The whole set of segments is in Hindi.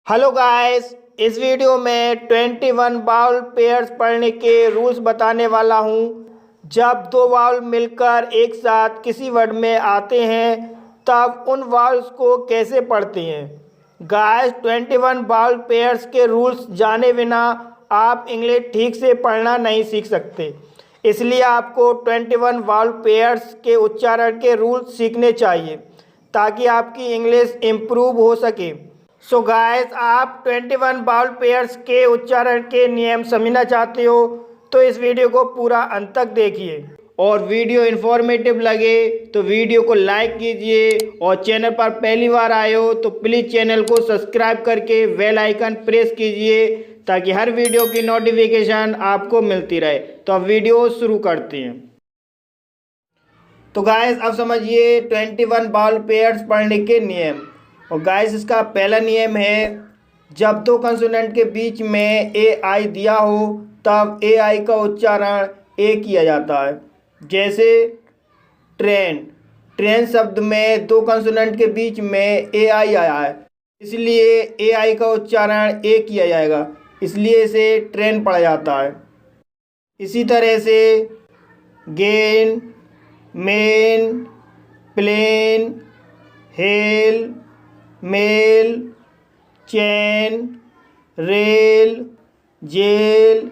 हेलो गाइस, इस वीडियो में 21 बाउल पेयर्स पढ़ने के रूल्स बताने वाला हूँ। जब दो बाउल मिलकर एक साथ किसी वर्ड में आते हैं तब उन बाउल्स को कैसे पढ़ते हैं। गाइस, 21 बाउल पेयर्स के रूल्स जाने बिना आप इंग्लिश ठीक से पढ़ना नहीं सीख सकते। इसलिए आपको 21 बाउल पेयर्स के उच्चारण के रूल्स सीखने चाहिए ताकि आपकी इंग्लिश इम्प्रूव हो सके। सो गाइस, आप 21 बाउल पेयर्स के उच्चारण के नियम समझना चाहते हो तो इस वीडियो को पूरा अंत तक देखिए और वीडियो इन्फॉर्मेटिव लगे तो वीडियो को लाइक कीजिए और चैनल पर पहली बार आए हो तो प्लीज़ चैनल को सब्सक्राइब करके बेल आइकन प्रेस कीजिए ताकि हर वीडियो की नोटिफिकेशन आपको मिलती रहे। तो अब वीडियो शुरू करते हैं। तो गाइस, अब समझिए 21 बाउल पेयर्स पढ़ने के नियम। और गाइस, इसका पहला नियम है, जब दो कंसोनेंट के बीच में ए आई दिया हो तब ए आई का उच्चारण ए किया जाता है। जैसे ट्रेन, ट्रेन शब्द में दो कंसोनेंट के बीच में ए आई आया है, इसलिए ए आई का उच्चारण ए किया जाएगा, इसलिए इसे ट्रेन पढ़ा जाता है। इसी तरह से gain, main, plain, hail, mail, chain, rail, jail.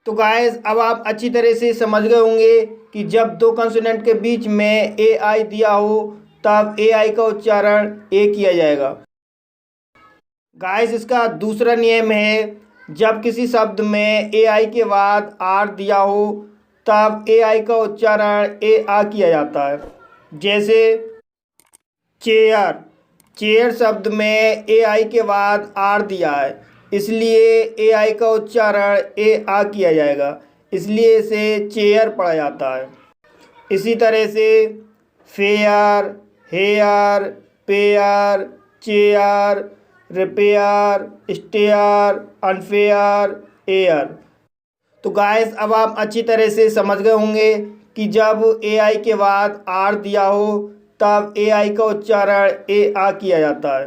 तो गाइस, अब आप अच्छी तरह से समझ गए होंगे कि जब दो कंसोनेंट के बीच में ए आई दिया हो तब ए आई का उच्चारण ए किया जाएगा। गाइस, इसका दूसरा नियम है, जब किसी शब्द में ए आई के बाद आर दिया हो तब ए आई का उच्चारण ए आ किया जाता है। जैसे चेयर, चेयर शब्द में ए आई के बाद आर दिया है, इसलिए ए आई का उच्चारण ए आ किया जाएगा, इसलिए इसे चेयर पढ़ा जाता है। इसी तरह से fair, hair, pair, chair, repair, stair, unfair, air. तो गाइस, अब आप अच्छी तरह से समझ गए होंगे कि जब ए आई के बाद आर दिया हो तब ए आई का उच्चारण ए आ किया जाता है।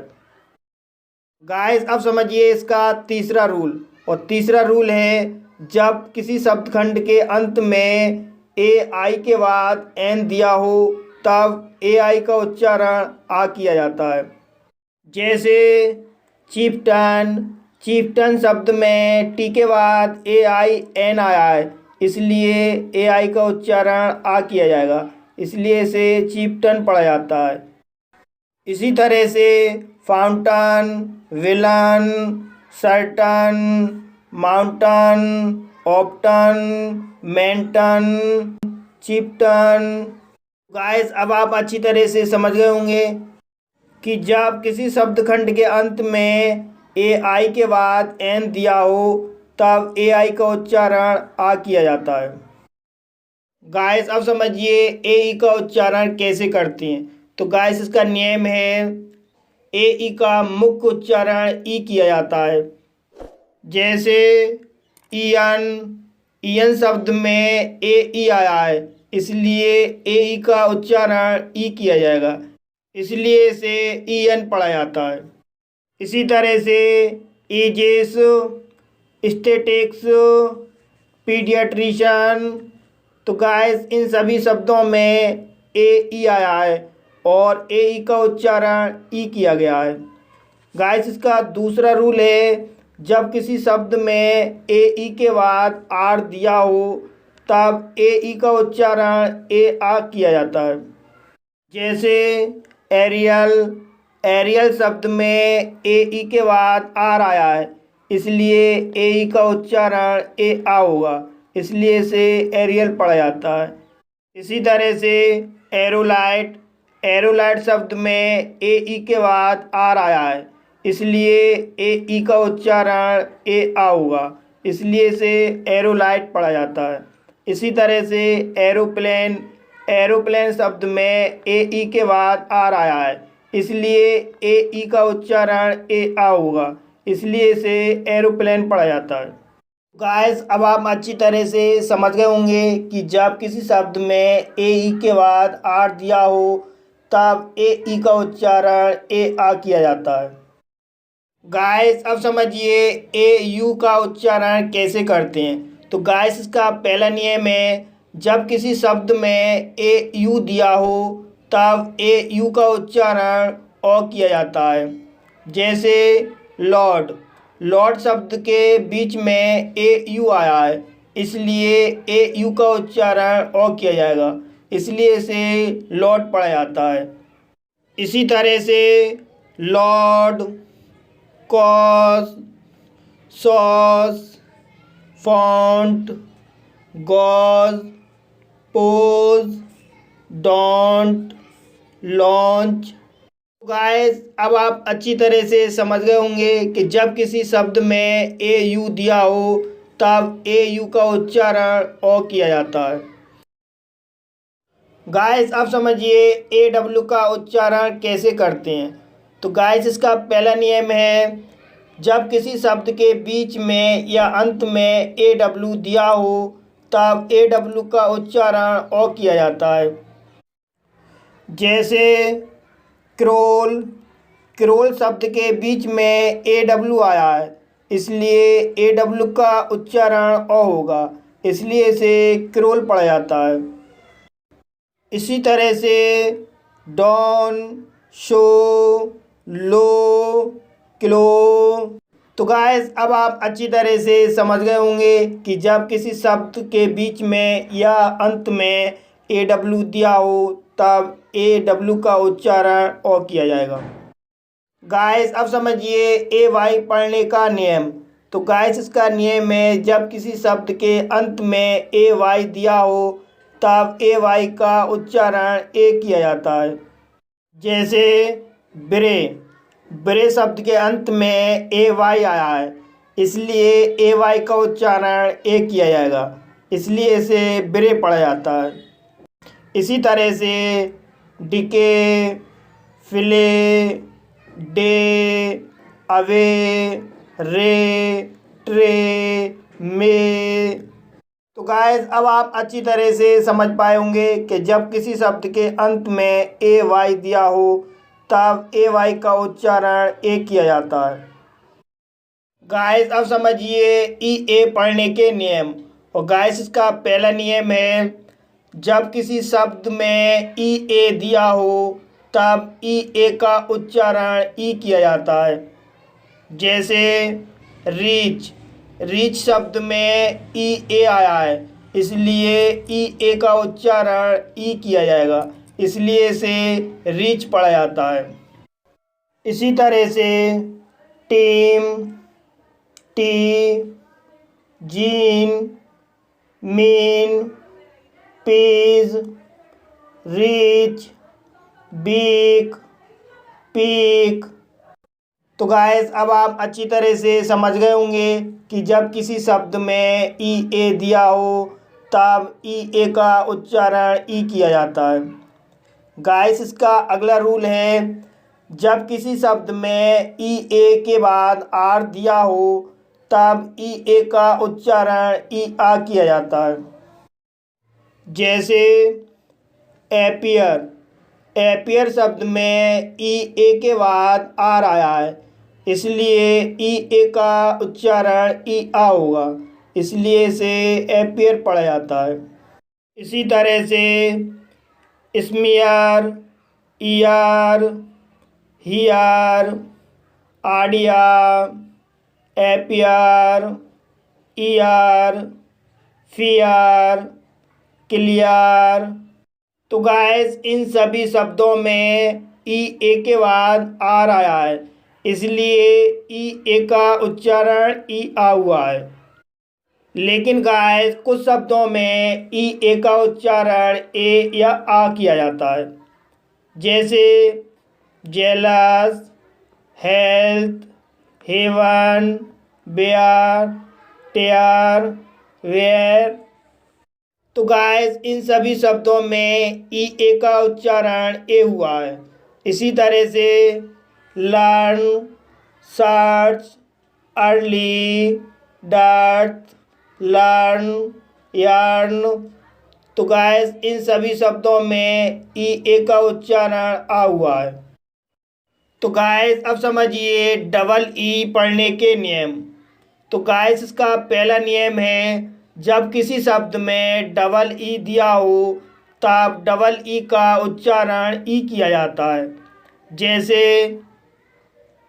गाइस, अब समझिए इसका तीसरा रूल। और तीसरा रूल है, जब किसी शब्दखंड के अंत में ए आई के बाद एन दिया हो तब ए आई का उच्चारण आ किया जाता है। जैसे चीफ्टन, चीफ्टन शब्द में टी के बाद ए आई एन आया है, इसलिए ए आई का उच्चारण आ किया जाएगा, इसलिए इसे चीफ्टन पढ़ा जाता है। इसी तरह से फाउंटन, विलन, सर्टन, माउंटन, ऑप्टन, मेंटन, चिप्टन। गाइस, अब आप अच्छी तरह से समझ गए होंगे कि जब किसी शब्दखंड के अंत में ए आई के बाद एन दिया हो तब ए आई का उच्चारण आ किया जाता है। गाइस, अब समझिए ए ई का उच्चारण कैसे करते हैं। तो गाइस, इसका नियम है, ए ई का मुख्य उच्चारण ई किया जाता है। जैसे ईयन, ईयन शब्द में ए ई आया है, इसलिए ए ई का उच्चारण ई किया जाएगा, इसलिए इसे ईयन पढ़ा जाता है। इसी तरह से एजेस, स्टेटिक्स, पीडियाट्रिशियन। तो गाइस, इन सभी शब्दों में ए ई आया है और ए ई का उच्चारण ई किया गया है। गाइस, इसका दूसरा रूल है, जब किसी शब्द में ए ई के बाद आर दिया हो तब ए ई का उच्चारण ए आ किया जाता है। जैसे एरियल, एरियल शब्द में ए ई के बाद आर आया है, इसलिए ए ई का उच्चारण ए आ होगा, इसलिए इसे एरियल पढ़ा जाता है। इसी तरह से एरोलाइट, एरोलाइट शब्द में ए ई के बाद आर आया है, इसलिए ए ई का उच्चारण ए आ होगा, इसलिए इसे एरोलाइट पढ़ा जाता है। इसी तरह से एरोप्लेन, एरोप्लेन शब्द में ए ई के बाद आर आया है, इसलिए ए ई का उच्चारण ए आ होगा, इसलिए इसे एरोप्लेन पढ़ा जाता है। गाइस, अब आप अच्छी तरह से समझ गए होंगे कि जब किसी शब्द में ए ई के बाद आर दिया हो तब ए ई का उच्चारण ए आ किया जाता है। गाइस अब समझिए ए यू का उच्चारण कैसे करते हैं। तो गाइस इसका पहला नियम है, जब किसी शब्द में ए यू दिया हो तब ए यू का उच्चारण ओ किया जाता है। जैसे लॉर्ड, लॉर्ड शब्द के बीच में ए यू आया है, इसलिए ए यू का उच्चारण ओ किया जाएगा, इसलिए इसे लॉर्ड पढ़ा जाता है। इसी तरह से lord, cause, sauce, font, gauze, pose, don't, launch. Guys अब आप अच्छी तरह से समझ गए होंगे कि जब किसी शब्द में ए यू दिया हो तब ए यू का उच्चारण ओ किया जाता है। गाइस अब समझिए ए डब्ल्यू का उच्चारण कैसे करते हैं। तो गाइस इसका पहला नियम है, जब किसी शब्द के बीच में या अंत में ए डब्ल्यू दिया हो तब ए डब्ल्यू का उच्चारण ओ किया जाता है। जैसे क्रोल, क्रोल शब्द के बीच में ए डब्ल्यू आया है, इसलिए ए डब्ल्यू का उच्चारण ओ होगा, इसलिए इसे क्रोल पढ़ा जाता है। इसी तरह से डॉन, शो, लो, क्लो। तो गाइस अब आप अच्छी तरह से समझ गए होंगे कि जब किसी शब्द के बीच में या अंत में ए डब्ल्यू दिया हो तब ए डब्ल्यू का उच्चारण ओ किया जाएगा। गाइस अब समझिए ए वाई पढ़ने का नियम। तो गाइस इसका नियम है, जब किसी शब्द के अंत में ए वाई दिया हो तब ए वाई का उच्चारण ए किया जाता है। जैसे ब्रे, ब्रे शब्द के अंत में ए वाई आया है, इसलिए ए वाई का उच्चारण ए किया जाएगा, इसलिए इसे ब्रे पढ़ा जाता है। इसी तरह से डिके, फिले, डे, अवे, रे, ट्रे, मे। तो गाइस अब आप अच्छी तरह से समझ पाए होंगे कि जब किसी शब्द के अंत में ए वाई दिया हो तब ए वाई का उच्चारण ए किया जाता है। गाइस अब समझिए ई ए पढ़ने के नियम। और गाइस इसका पहला नियम है, जब किसी शब्द में ई ए दिया हो तब ई ए का उच्चारण ई किया जाता है। जैसे रीच, रीच शब्द में ई ए आया है, इसलिए ई ए का उच्चारण ई किया जाएगा, इसलिए इसे रीच पढ़ा जाता है। इसी तरह से team, tea, jean, mean, peas, reach, beak, peak. तो गाइस अब आप अच्छी तरह से समझ गए होंगे कि जब किसी शब्द में ई ए दिया हो तब ई ए का उच्चारण ई किया जाता है। गाइस इसका अगला रूल है, जब किसी शब्द में ई ए के बाद आर दिया हो तब ई ए का उच्चारण ई आ किया जाता है। जैसे एपियर, एपियर शब्द में ई ए के बाद आर आया है, इसलिए ई ए का उच्चारण ई आ होगा, इसलिए इसे एपियर पढ़ा जाता है। इसी तरह से smear, year, here, idea, appear, year, fear, clear. तो गाइस इन सभी शब्दों में ई ए के बाद आर आया है, इसलिए ई ए का उच्चारण ई आ हुआ है। लेकिन गाइस कुछ शब्दों में ई ए का उच्चारण ए या आ किया जाता है। जैसे jealous, health, heaven, bear, tear, wear. तो गाइस इन सभी शब्दों में ई ए का उच्चारण ए हुआ है। इसी तरह से learn, search, early, dearth, learn, yearn. तो गाइस इन सभी शब्दों में ई ए का उच्चारण आ हुआ है। तो गाइस अब समझिए डबल ई पढ़ने के नियम। तो गाइस इसका पहला नियम है, जब किसी शब्द में डबल ई दिया हो तब डबल ई का उच्चारण ई किया जाता है। जैसे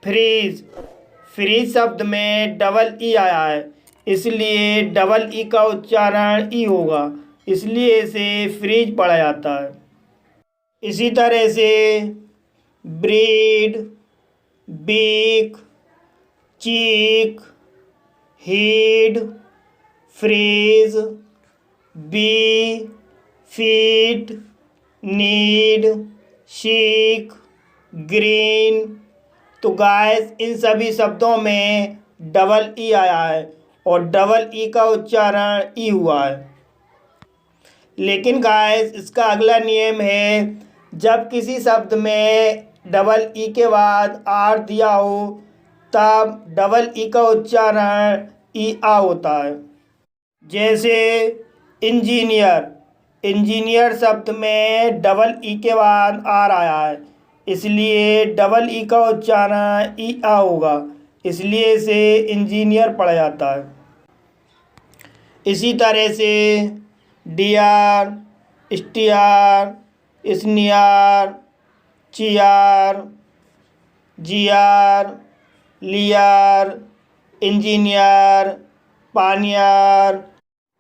फ्रीज, फ्रीज शब्द में डबल ई आया है, इसलिए डबल ई का उच्चारण ई होगा, इसलिए इसे फ्रीज पढ़ा जाता है। इसी तरह से breed, beak, cheek, heed, freeze, bee, feet, need, chic, green. तो गाइस इन सभी शब्दों में डबल ई आया है और डबल ई का उच्चारण ई हुआ है। लेकिन गाइस इसका अगला नियम है, जब किसी शब्द में डबल ई के बाद आर दिया हो तब डबल ई का उच्चारण ई आ होता है। जैसे इंजीनियर, इंजीनियर शब्द में डबल ई के बाद आर आया है, इसलिए डबल ई का उच्चारण ई आ होगा, इसलिए इसे इंजीनियर पढ़ा जाता है। इसी तरह से डियर, स्टीयर, स्नियर, चियर, जियर, लियर, इंजीनियर, पानियर।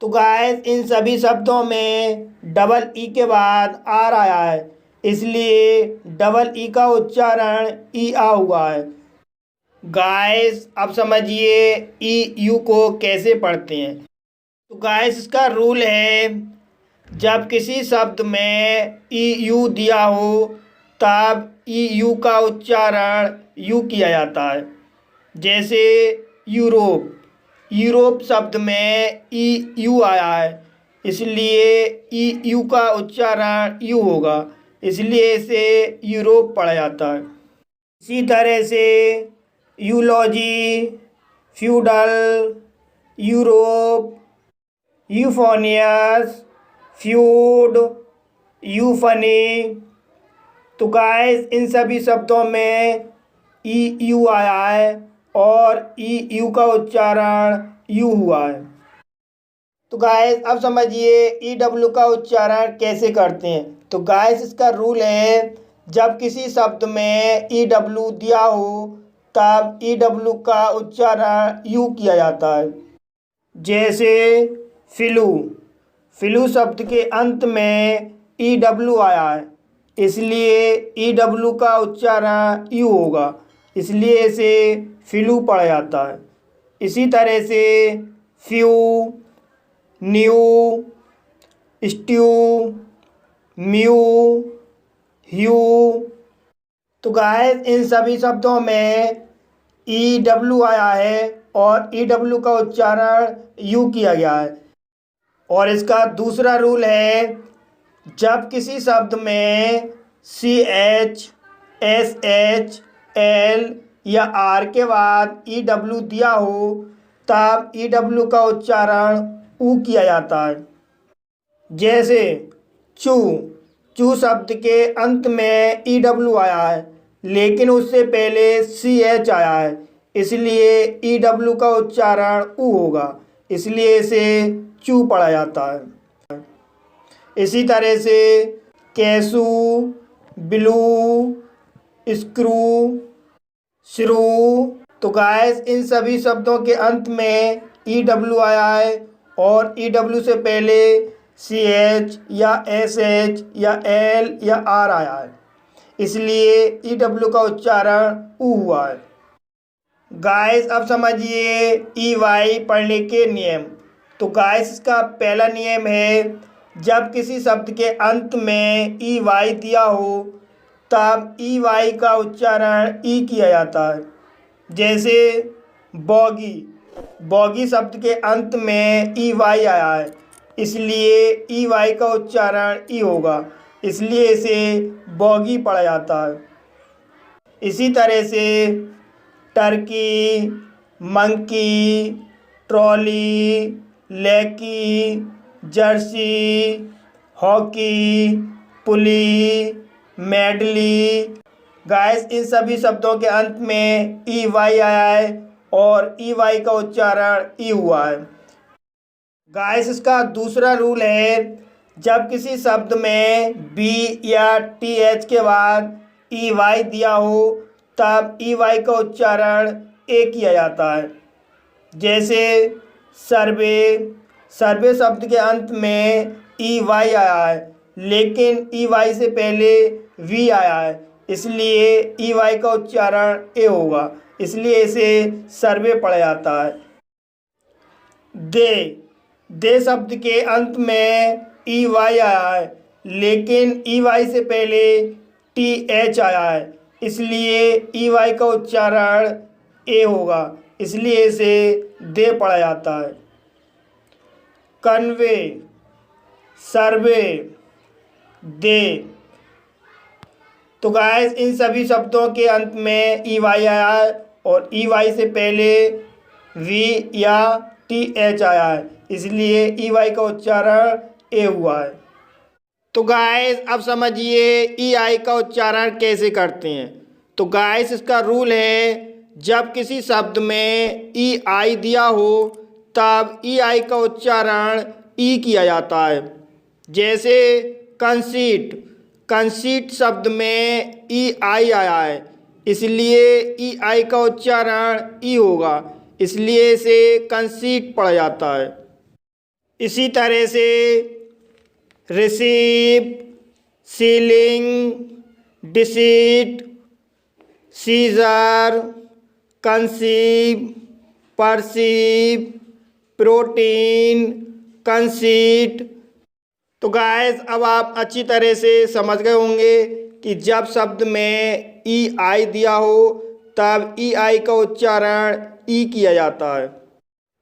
तो गाइस इन सभी शब्दों में डबल ई के बाद आर आया है, इसलिए डबल ई का उच्चारण ई आ हुआ है। गाइस अब समझिए ई यू को कैसे पढ़ते हैं। तो गाइस इसका रूल है, जब किसी शब्द में ई यू दिया हो तब ई यू का उच्चारण यू किया जाता है। जैसे यूरोप, यूरोप शब्द में ई यू आया है, इसलिए ई यू का उच्चारण यू होगा, इसलिए इसे यूरोप पढ़ा जाता है। इसी तरह से यूलॉजी, फ्यूडल, यूरोप, यूफोनियस, फ्यूड, यूफनी। तो गाइस इन सभी शब्दों में ई यू आया है और ई यू का उच्चारण यू हुआ है। तो गाइस अब समझिए ई डब्ल्यू का उच्चारण कैसे करते हैं। तो गाइस इसका रूल है, जब किसी शब्द में ई डब्ल्यू दिया हो तब ई डब्ल्यू का उच्चारण यू किया जाता है। जैसे फ्लू, फ्लू शब्द के अंत में ई डब्ल्यू आया है, इसलिए ई डब्ल्यू का उच्चारण यू होगा, इसलिए इसे फ्लू पढ़ा जाता है। इसी तरह से फ्यू, न्यू, स्ट्यू, म्यू, ह्यू। तो गाइस इन सभी शब्दों में ई डब्ल्यू आया है और ई डब्ल्यू का उच्चारण यू किया गया है। और इसका दूसरा रूल है, जब किसी शब्द में C H, S H, L या आर के बाद ई डब्ल्यू दिया हो तब ई डब्ल्यू का उच्चारण ऊ किया जाता है। जैसे चू, चू शब्द के अंत में ई डब्ल्यू आया है, लेकिन उससे पहले सी एच आया है, इसलिए ई डब्ल्यू का उच्चारण ऊ होगा, इसलिए इसे चू पढ़ा जाता है। इसी तरह से कैसू, ब्लू, स्क्रू, श्रू। तो गाइस इन सभी शब्दों के अंत में ई डब्ल्यू आया है और ई डब्ल्यू से पहले सी एच या एस एच या एल या आर आया है, इसलिए ई डब्ल्यू का उच्चारण ऊ हुआ है। गाइस अब समझिए ई वाई पढ़ने के नियम। तो गाइस इसका पहला नियम है, जब किसी शब्द के अंत में ई वाई दिया हो तब ई वाई का उच्चारण ई किया जाता है। जैसे बॉगी, बॉगी शब्द के अंत में ई वाई आया है, इसलिए ई वाई का उच्चारण ई होगा, इसलिए इसे बॉगी पढ़ा जाता है। इसी तरह से टर्की, मंकी, ट्रॉली, लैकी, जर्सी, हॉकी, पुली, मेडली, गाइस इन सभी शब्दों के अंत में ई वाई आया है और ई वाई का उच्चारण ई हुआ है। गाइस इसका दूसरा रूल है, जब किसी शब्द में बी या टी एच के बाद ई वाई दिया हो तब ई वाई का उच्चारण ए किया जाता है। जैसे सर्वे, सर्वे शब्द के अंत में ई वाई आया है लेकिन ई वाई से पहले वी आया है, इसलिए ई वाई का उच्चारण ए होगा, इसलिए इसे सर्वे पढ़ा जाता है। दे, दे शब्द के अंत में ई वाई आया है लेकिन ई वाई से पहले टी एच आया है, इसलिए ई वाई का उच्चारण ए होगा, इसलिए इसे दे पढ़ा जाता है। कन्वे, सर्वे, दे। तो गाइस इन सभी शब्दों के अंत में ई वाई आया है और ई वाई से पहले वी या टी एच आया है, इसलिए ई वाई का उच्चारण ए हुआ है। तो गाइस अब समझिए ई आई का उच्चारण कैसे करते हैं। तो गाइस इसका रूल है, जब किसी शब्द में ई आई दिया हो तब ई आई का उच्चारण ई किया जाता है। जैसे कंसीट, कंसीट शब्द में ई आई आया है, इसलिए ई आई का उच्चारण ई होगा, इसलिए इसे कंसीट पढ़ा जाता है। इसी तरह से receive, ceiling, deceit, seizure, conceive, perceive, protein, conceit. तो गाइस अब आप अच्छी तरह से समझ गए होंगे कि जब शब्द में ई आई दिया हो तब ई आई का उच्चारण ई किया जाता है।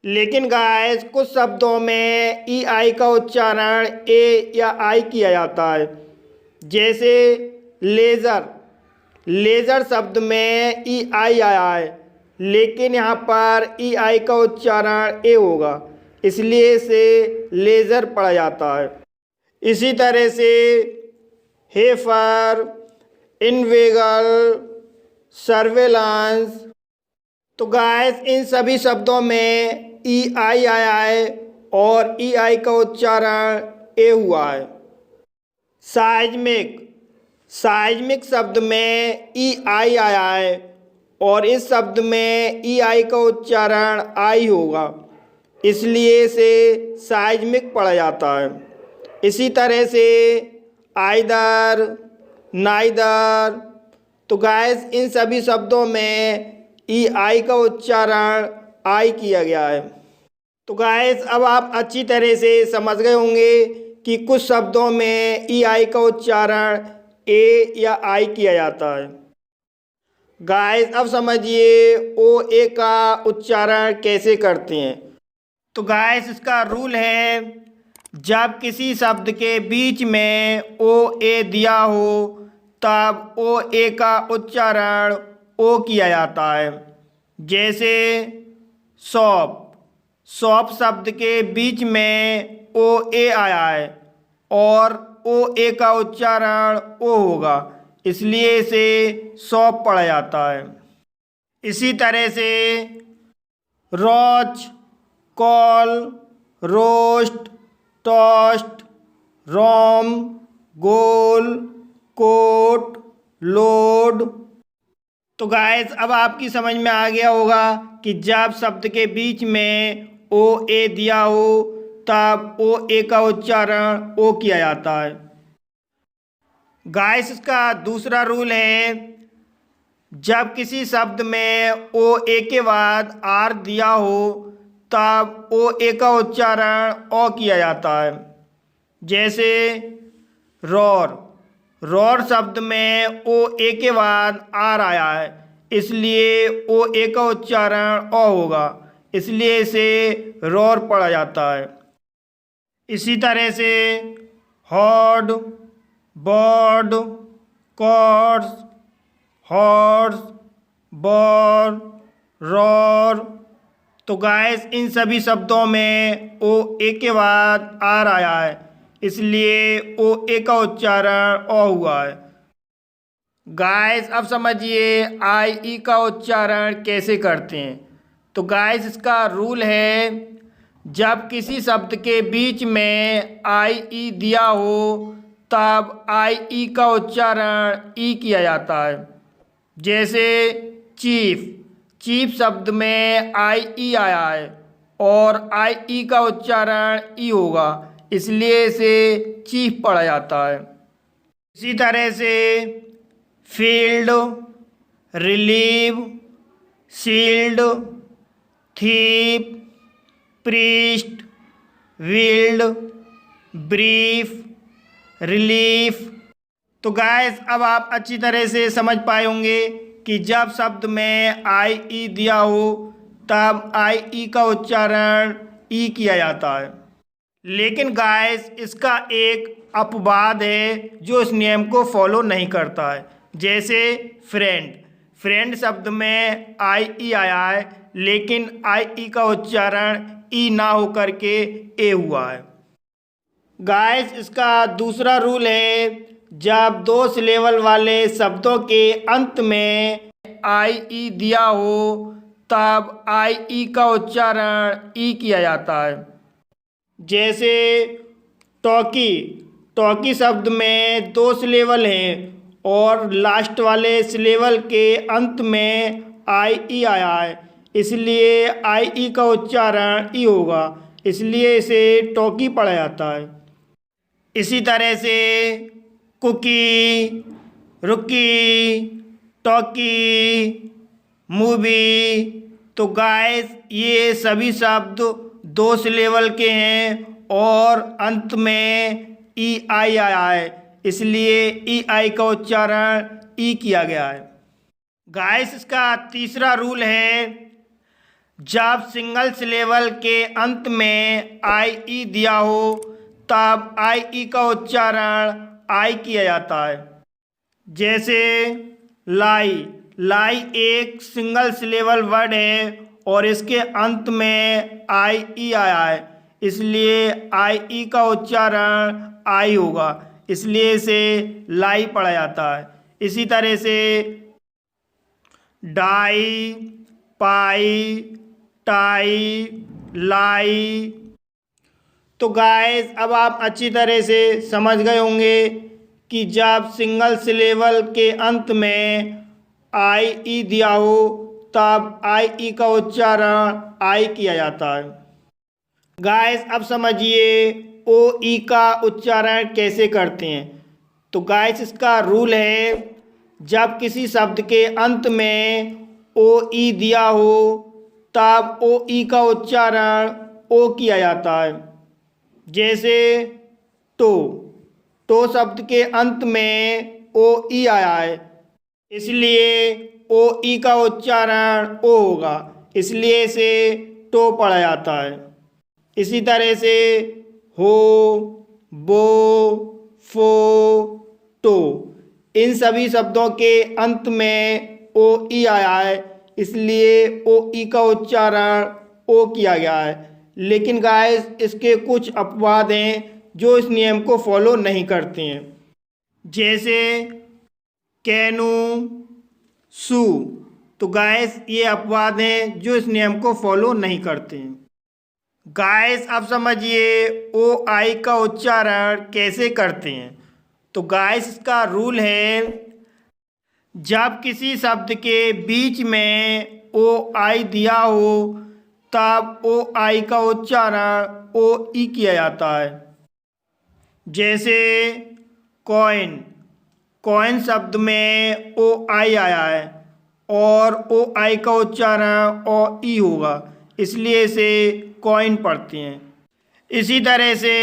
लेकिन गाइस कुछ शब्दों में ई आई का उच्चारण ए या आई किया जाता है। जैसे लेज़र, लेज़र शब्द में ई आई आया है लेकिन यहाँ पर ई आई का उच्चारण ए होगा, इसलिए इसे लेज़र पढ़ा जाता है। इसी तरह से हेफर, इन्वेगल, सर्वेलांस। तो गाइस इन सभी शब्दों में ई आई आया है और ई आई का उच्चारण ए हुआ है। साइज्मिक, साइज्मिक शब्द में ई आई आया है और इस शब्द में ई आई का उच्चारण आई होगा, इसलिए इसे साइज्मिक पढ़ा जाता है। इसी तरह से आइदर, नाइदर। तो गाइस इन सभी शब्दों में ई आई का उच्चारण आई किया गया है। तो गाइस अब आप अच्छी तरह से समझ गए होंगे कि कुछ शब्दों में ई आई का उच्चारण ए या आई किया जाता है। गाइस अब समझिए ओ ए का उच्चारण कैसे करते हैं। तो गाइस इसका रूल है, जब किसी शब्द के बीच में ओ ए दिया हो तब ओ ए का उच्चारण ओ किया जाता है। जैसे शॉप, शॉप शब्द के बीच में ओ ए आया है और ओ ए का उच्चारण ओ होगा, इसलिए इसे शॉप पढ़ा जाता है। इसी तरह से रोच, कॉल, रोस्ट, टोस्ट, रोम, गोल, कोट, लोड। तो गाइस अब आपकी समझ में आ गया होगा कि जब शब्द के बीच में ओ ए दिया हो तब ओ ए का उच्चारण ओ किया जाता है। गाइस इसका दूसरा रूल है, जब किसी शब्द में ओ ए के बाद आर दिया हो तब ओ ए का उच्चारण ओ किया जाता है। जैसे रोर, रोर शब्द में ओ ए के बाद आर आया है, इसलिए ओ ए का उच्चारण ओ होगा, इसलिए इसे रोर पढ़ा जाता है। इसी तरह से हॉर्ड, बर्ड, कॉर्ड्स, हॉर्स, बॉर, रोर। तो गाइस इन सभी शब्दों में ओ ए के बाद आर आया है, इसलिए ओ ए का उच्चारण ओ हुआ है। गाइस अब समझिए आई ई का उच्चारण कैसे करते हैं। तो गाइस इसका रूल है, जब किसी शब्द के बीच में आई ई दिया हो तब आई ई का उच्चारण ई किया जाता है। जैसे चीफ, चीफ शब्द में आई ई आया है और आई ई का उच्चारण ई होगा, इसलिए इसे चीफ पढ़ा जाता है। इसी तरह से field, relieve, shield, thief, priest, wield, brief, relief. तो गाइस अब आप अच्छी तरह से समझ पाए होंगे कि जब शब्द में आई ई दिया हो तब आई ई का उच्चारण ई किया जाता है। लेकिन गाइस इसका एक अपवाद है जो इस नियम को फॉलो नहीं करता है। जैसे फ्रेंड, फ्रेंड शब्द में आई ई आया है लेकिन आई ई का उच्चारण ई ना होकर के ए हुआ है। गाइस इसका दूसरा रूल है, जब दो सिलेबल वाले शब्दों के अंत में आई ई दिया हो तब आई ई का उच्चारण ई किया जाता है। जैसे टॉकी, टॉकी शब्द में दो सिलेबल हैं और लास्ट वाले सिलेबल के अंत में आई ई आया है, इसलिए आई ई का उच्चारण ई होगा, इसलिए इसे टॉकी पढ़ा जाता है। इसी तरह से कुकी, रुकी, टॉकी, मूवी। तो गाइस ये सभी शब्द दो सिलेबल के हैं और अंत में ई आई आया है, इसलिए ई आई का उच्चारण ई किया गया है। गाइस इसका तीसरा रूल है, जब सिंगल सिलेबल के अंत में आई ई दिया हो तब आई ई का उच्चारण आई किया जाता है। जैसे लाई, लाई एक सिंगल सिलेबल वर्ड है और इसके अंत में आई ई आया है, इसलिए आई ई का उच्चारण आई होगा, इसलिए इसे लाई पढ़ा जाता है। इसी तरह से डाई, पाई, टाई, लाई। तो गाइस अब आप अच्छी तरह से समझ गए होंगे कि जब सिंगल सिलेबल के अंत में आई ई दिया हो तब आई ई का उच्चारण आई किया जाता है। गाइस अब समझिए ओ ई का उच्चारण कैसे करते हैं। तो गाइस इसका रूल है, जब किसी शब्द के अंत में ओ ई दिया हो तब ओ ई का उच्चारण ओ किया जाता है। जैसे टो, टो शब्द के अंत में ओ ई आया है, इसलिए ओ ई का उच्चारण ओ होगा, इसलिए इसे टो पढ़ा जाता है। इसी तरह से हो, बो, फो, टो, इन सभी शब्दों के अंत में ओ ई आया है, इसलिए ओ ई का उच्चारण ओ किया गया है। लेकिन गाइस इसके कुछ अपवाद हैं जो इस नियम को फॉलो नहीं करते हैं। जैसे कैनू, सू। तो गाइस ये अपवाद हैं जो इस नियम को फॉलो नहीं करते हैं। गाइस अब समझिए ओ आई का उच्चारण कैसे करते हैं। तो गाइस इसका रूल है, जब किसी शब्द के बीच में ओ आई दिया हो तब ओ आई का उच्चारण ओ ई किया जाता है। जैसे कॉइन, कॉइन शब्द में ओ आई आया है और ओ आई का उच्चारण ओ ई होगा, इसलिए इसे कॉइन पढ़ते हैं। इसी तरह से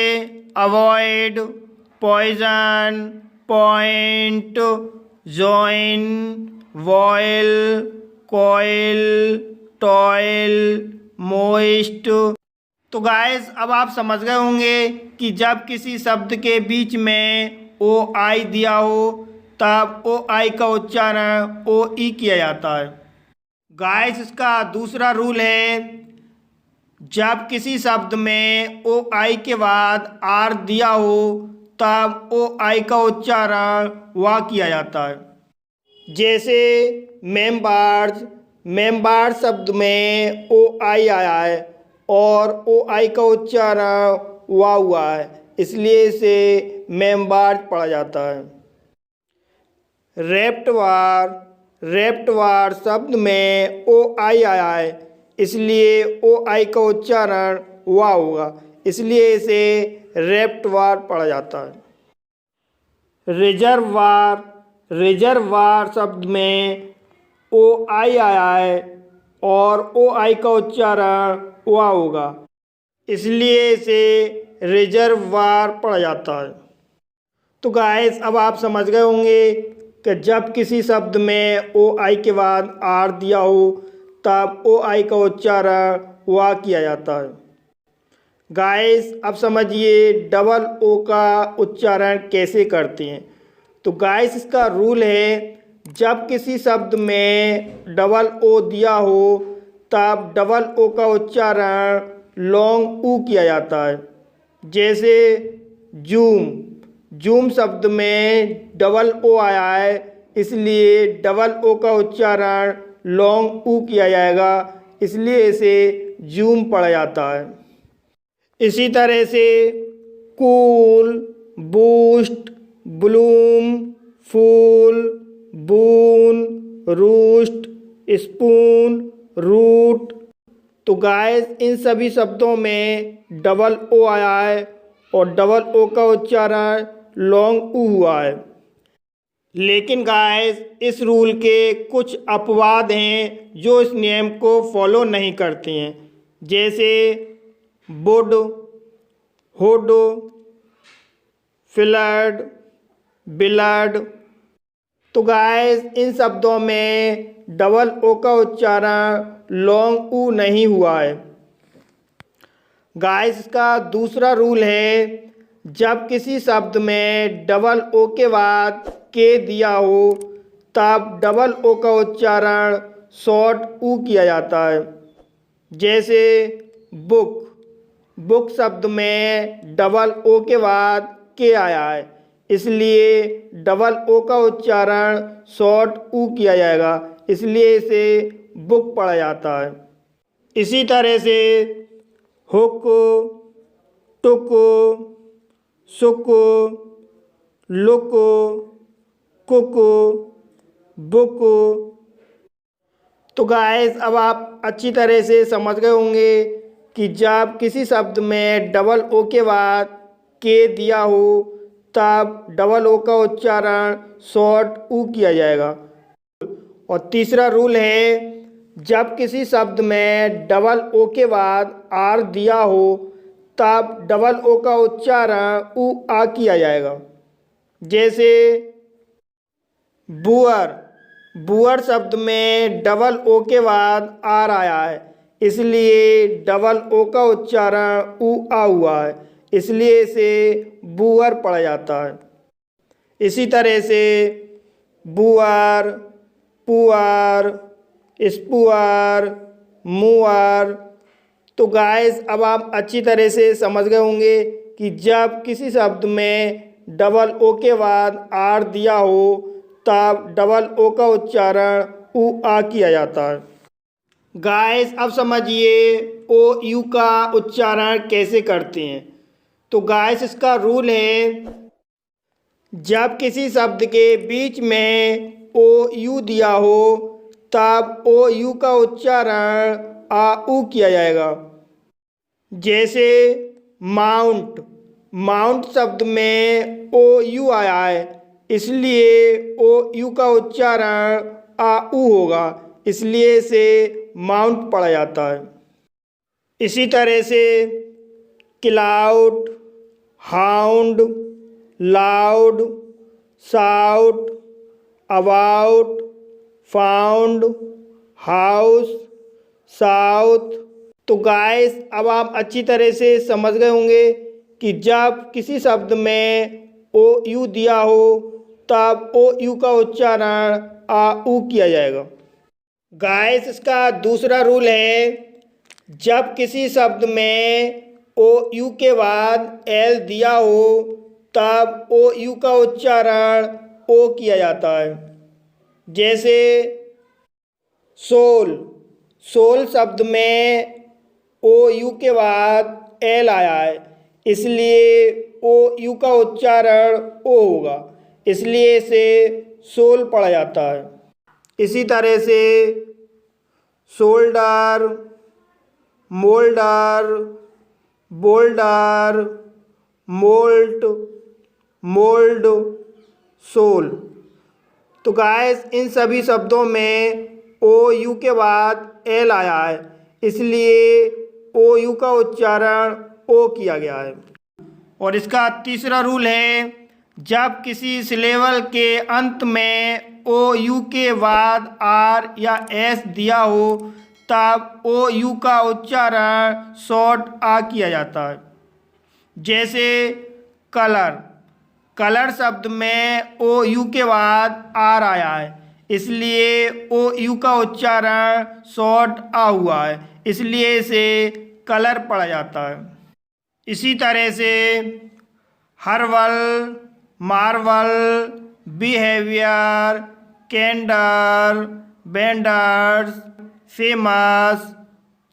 avoid, poison, point, join, voile, coil, toil, moist. तो गाइस अब आप समझ गए होंगे कि जब किसी शब्द के बीच में ओ आई दिया हो तब ओ आई का उच्चारण ओ ई किया जाता है। गाइस इसका दूसरा रूल है, जब किसी शब्द में ओ आई के बाद आर दिया हो तब ओ आई का उच्चारण वा किया जाता है। जैसे मेंबर्स, मेंबर शब्द में ओ आई आया है और ओ आई का उच्चारण हुआ हुआ है, इसलिए इसे मेंबर्स पढ़ा जाता है। रेप्टवार, रेप्टवार शब्द में ओ आई आया है, इसलिए ओ आई का उच्चारण हुआ होगा, इसलिए इसे रेप्टवार पढ़ा जाता है। रिजर्वार, रिजर्वार शब्द में ओ आई आया है और ओ आई का उच्चारण हुआ होगा, इसलिए इसे रिजर्वार पढ़ा जाता है। तो गाइस अब आप समझ गए होंगे कि जब किसी शब्द में ओ आई के बाद आर दिया हो तब ओ आई का उच्चारण हुआ किया जाता है। गाइस अब समझिए डबल ओ का उच्चारण कैसे करते हैं। तो गाइस इसका रूल है, जब किसी शब्द में डबल ओ दिया हो तब डबल ओ का उच्चारण लॉन्ग ऊ किया जाता है। जैसे जूम, जूम शब्द में डबल ओ आया है, इसलिए डबल ओ का उच्चारण लॉन्ग ऊ किया जाएगा, इसलिए इसे जूम पढ़ा जाता है। इसी तरह से कूल, बूस्ट, ब्लूम, फूल, बून, रूस्ट, स्पून, रूट। तो गाइस इन सभी शब्दों में डबल ओ आया है और डबल ओ का उच्चारण लॉन्ग ऊ हुआ है। लेकिन गाइस इस रूल के कुछ अपवाद हैं जो इस नियम को फॉलो नहीं करते हैं, जैसे वुड, हुड, फिलड, बिलड। तो गाइस इन शब्दों में डबल ओ का उच्चारण लॉन्ग ऊ नहीं हुआ है। गाइस इसका दूसरा रूल है, जब किसी शब्द में डबल ओ के बाद के दिया हो तब डबल ओ का उच्चारण शॉर्ट ऊ किया जाता है। जैसे बुक, बुक शब्द में डबल ओ के बाद के आया है, इसलिए डबल ओ का उच्चारण शॉर्ट ऊ किया जाएगा, इसलिए इसे बुक पढ़ा जाता है। इसी तरह से हुक, टुक, सुक, लुक, कुक, बुक। तो गाइस अब आप अच्छी तरह से समझ गए होंगे कि जब किसी शब्द में डबल ओ के बाद के दिया हो तब डबल ओ का उच्चारण शॉर्ट ऊ किया जाएगा। और तीसरा रूल है, जब किसी शब्द में डबल ओ के बाद आर दिया हो तब डबल ओ का उच्चारण ऊ आ किया जाएगा। जैसे बुअर, बुअर शब्द में डबल ओ के बाद आर आया है, इसलिए डबल ओ का उच्चारण ऊ आ हुआ है, इसलिए इसे बुअर पढ़ा जाता है। इसी तरह से बुआर, पुआर, स्पुआर, मुआर। तो गाइस अब आप अच्छी तरह से समझ गए होंगे कि जब किसी शब्द में डबल ओ के बाद आर दिया हो तब डबल ओ का उच्चारण ऊ आ किया जाता है। गाइस अब समझिए ओ यू का उच्चारण कैसे करते हैं। तो गाइस इसका रूल है, जब किसी शब्द के बीच में ओ यू दिया हो तब ओ यू का उच्चारण आ ऊ किया जाएगा। जैसे माउंट, माउंट शब्द में ओ यू आया है, इसलिए ओ यू का उच्चारण आ ऊ होगा, इसलिए इसे माउंट पढ़ा जाता है। इसी तरह से cloud, hound, loud, shout, about, found, house, south. तो गाइस अब आप अच्छी तरह से समझ गए होंगे कि जब किसी शब्द में ओ यू दिया हो तब ओ यू का उच्चारण आ ऊ किया जाएगा। गाइस इसका दूसरा रूल है, जब किसी शब्द में ओ यू के बाद एल दिया हो तब ओ यू का उच्चारण ओ किया जाता है। जैसे सोल, सोल शब्द में ओ यू के बाद एल आया है, इसलिए ओ यू का उच्चारण ओ होगा, इसलिए इसे सोल पढ़ा जाता है। इसी तरह से shoulder, moulder, boulder, moult, mould, soul. तो गाइस इन सभी शब्दों में ओ यू के बाद एल आया है, इसलिए ओ यू का उच्चारण ओ किया गया है। और इसका तीसरा रूल है, जब किसी सिलेबल के अंत में ओ यू के बाद आर या एस दिया हो तब ओ यू का उच्चारण शॉर्ट आ किया जाता है। जैसे कलर, कलर शब्द में ओ यू के बाद आर आया है, इसलिए ओ यू का उच्चारण शॉर्ट आ हुआ है, इसलिए इसे कलर पढ़ा जाता है। इसी तरह से herbal, marvel, behaviour, candour, benders, famous.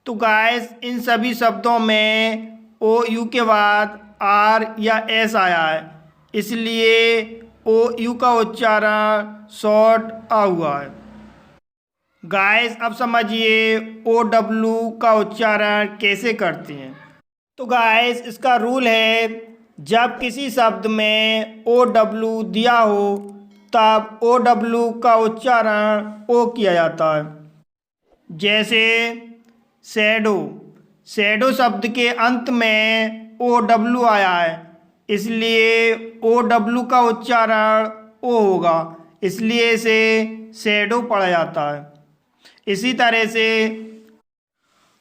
तो गाइस इन सभी शब्दों में ओ यू के बाद आर या एस आया है, इसलिए ओ यू का उच्चारण शॉर्ट आ हुआ है। गाइस अब समझिए ओ डब्ल्यू का उच्चारण कैसे करते हैं। तो गाइस इसका रूल है, जब किसी शब्द में ओ डब्ल्यू दिया हो तब ओ डब्ल्यू का उच्चारण ओ किया जाता है। जैसे शैडो, शैडो शब्द के अंत में ओ डब्ल्यू आया है, इसलिए ओ डब्ल्यू का उच्चारण ओ होगा, इसलिए इसे शैडो पढ़ा जाता है। इसी तरह से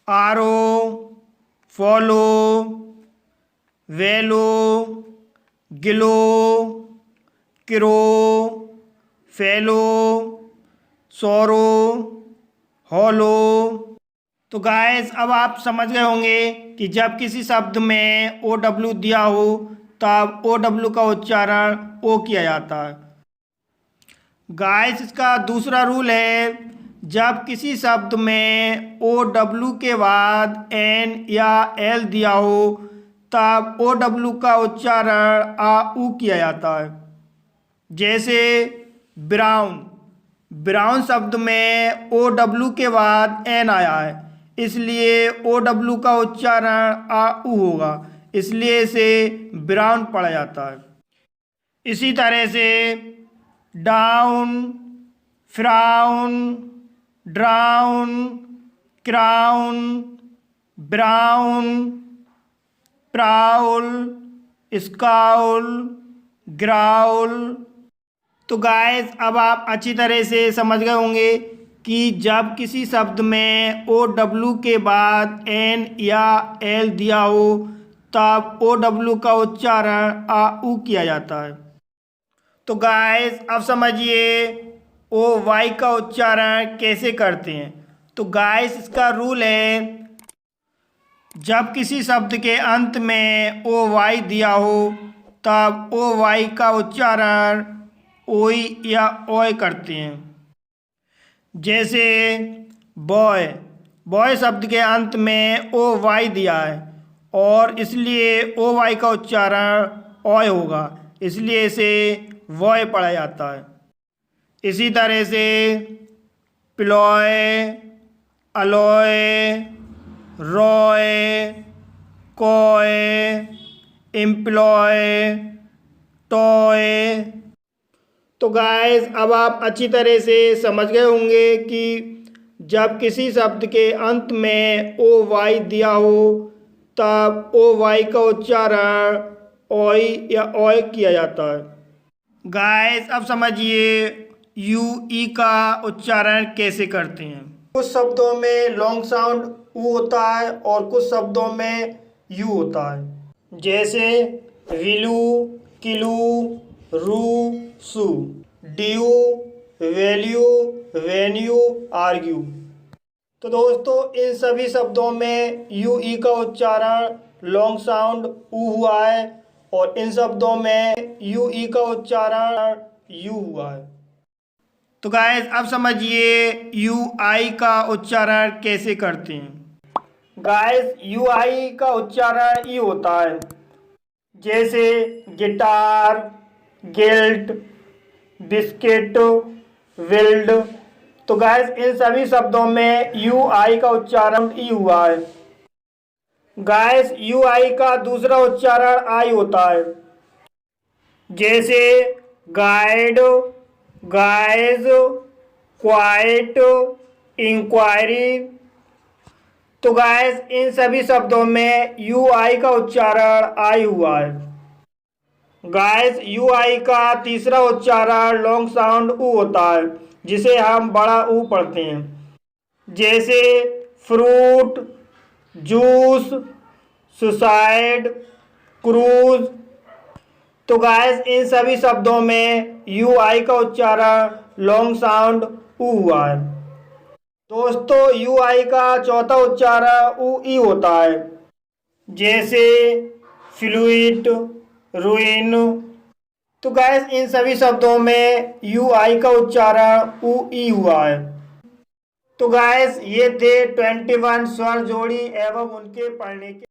आरो, फॉलो, वेलो, गिलो, किरो, फेलो, सोरो, हॉलो। तो गाइस अब आप समझ गए होंगे कि जब किसी शब्द में ओ डब्ल्यू दिया हो तब ओ डब्ल्यू का उच्चारण ओ किया जाता है। गाइस इसका दूसरा रूल है, जब किसी शब्द में ओ डब्ल्यू के बाद एन या एल दिया हो तब ओ डब्ल्यू का उच्चारण आ ऊ किया जाता है। जैसे ब्राउन, ब्राउन शब्द में ओ डब्ल्यू के बाद एन आया है, इसलिए ओ डब्ल्यू का उच्चारण आ ऊ होगा, इसलिए इसे ब्राउन पढ़ा जाता है। इसी तरह से down, frown, drown, crown, brown, prowl, scowl, growl. तो गाइस अब आप अच्छी तरह से समझ गए होंगे कि जब किसी शब्द में ओ डब्ल्यू के बाद एन या एल दिया हो तब ओ डब्ल्यू का उच्चारण आ ऊ किया जाता है। तो गाइस अब समझिए ओ वाई का उच्चारण कैसे करते हैं। तो गाइस इसका रूल है, जब किसी शब्द के अंत में ओ वाई दिया हो तब ओ वाई का उच्चारण ओई या ओय करते हैं। जैसे बॉय, बॉय शब्द के अंत में ओ वाई दिया है और इसलिए ओ वाई का उच्चारण ओय होगा, इसलिए इसे वॉय पढ़ा जाता है। इसी तरह से ploy, alloy, Roy, coy, employ, toy. तो गाइस अब आप अच्छी तरह से समझ गए होंगे कि जब किसी शब्द के अंत में ओ वाई दिया हो तब ओ वाई का उच्चारण ओई या ओय किया जाता है। गाइस अब समझिए यू ई का उच्चारण कैसे करते हैं। कुछ शब्दों में लॉन्ग साउंड ऊ होता है और कुछ शब्दों में यू होता है। जैसे विलू, किलू, रू, सू, ड्यू, वैल्यू, वेन्यू, आर्ग्यू। तो दोस्तों इन सभी शब्दों में यू ई का उच्चारण लॉन्ग साउंड ऊ हुआ है और इन शब्दों में यू ई का उच्चारण यू हुआ है। तो गाइस अब समझिए यू आई का उच्चारण कैसे करते हैं। गाइस यू आई का उच्चारण ई होता है, जैसे गिटार, गिल्ट, बिस्किट, विल्ड। तो गाइस इन सभी शब्दों में यू आई का उच्चारण ई हुआ है। गाइस यू आई का दूसरा उच्चारण आई होता है, जैसे गाइड, गाइज, क्वाइट, इंक्वायरी। तो गाइस इन सभी शब्दों में यू आई का उच्चारण आई हुआ है। गाइस यू आई का तीसरा उच्चारण लॉन्ग साउंड ऊ होता है, जिसे हम बड़ा ऊ पढ़ते हैं, जैसे फ्रूट, जूस, सुसाइड, क्रूज। तो गाइस इन सभी शब्दों में यू आई का उच्चारण लॉन्ग साउंड ऊ हुआ है। दोस्तों यू आई का चौथा उच्चारण ऊ ई होता है, जैसे फ्लूइड, रुइन। तो गाइस इन सभी शब्दों में यू आई का उच्चारण ऊ ई हुआ है। तो गाइस ये थे 21 स्वर जोड़ी एवं उनके पढ़ने के